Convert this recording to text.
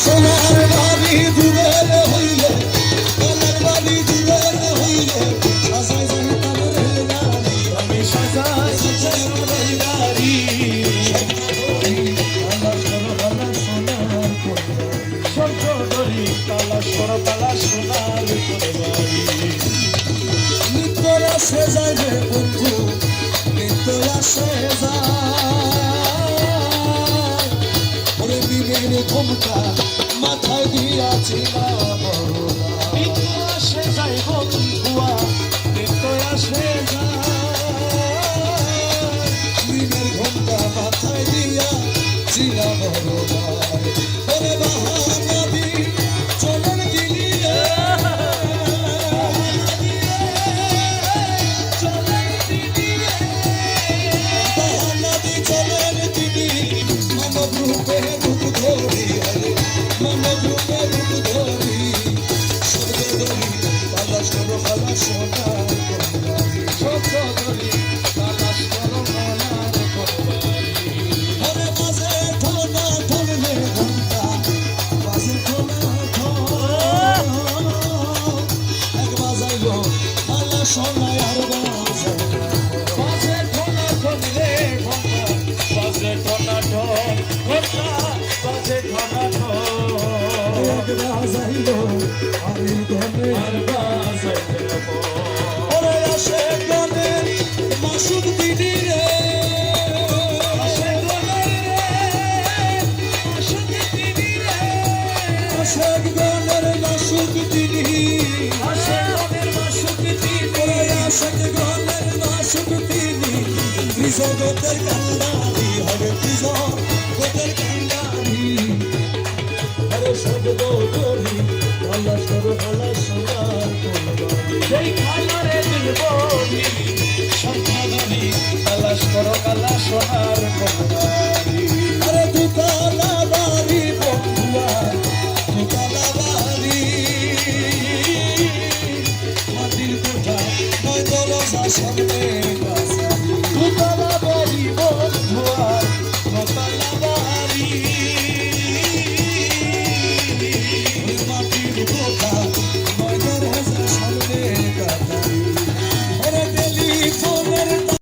সোনার বাড়ি দূরের হইলে সোনার বাড়ি দূরের হইলে সাজাই যাই তাদের গাড়ি আমি সাজাই সাজাই তাদের গাড়ি নিত্যরা সে যায় রে বন্ধু নিত্যরা সে যায় ওরে বিবের ঘুমটা মাথায় দিয়াছিলাম নিত্যরা সে যায় বন্ধুয়া নিত্যরা সে যায় বিবের ঘুমটা মাথায় দিয়াছিলাম ওরে বাহানাদি চলেন দিলি বাহানাদি চলেন দিলি মানব রূপে রূপ ধরি মানব রূপে রূপ ধরি স্বর্গ ধরি তালাশ করো খালা সোনার কোরবানি স্বর্গ ধরি তালাশ করো সোনার কোরবানি ওরে বাজে ঠোনা ঠোনলে ঘন্টা বাজে ঠোনা ঠোন এক বাজাইলো খালা সোনায় আর বাজে ঠোনা ঠোনলে ঘন্টা বাজে ঠোনা ঠোন ঘন্টা বাজে ঠোনা ঠোন এক বাজাইলো আমি ধনে আর বাজাইলো ওরে আসে গানের মাসুদ দিদি রে আসে গানের মাসুদ দিদি রে আসে গানের মাসুদ দিদি আসে গানের মাসুদ দিদি ওরে আসে গানের মাসুদ দিদি জগতের কান্ডারি হবে জগতের কান্ডারি আরে শব্দ করি আল্লাহ সরো আল্লাহ সোনার কোরবানি সেই খালারে দিল বলি সন্তানি তালাশ করো আল্লাহ সোনার কোরবানি আরে দুতলা বাড়ি বন্ধুয়া দুতলা বাড়ি মাটির কোঠা নয় দরজা সামনে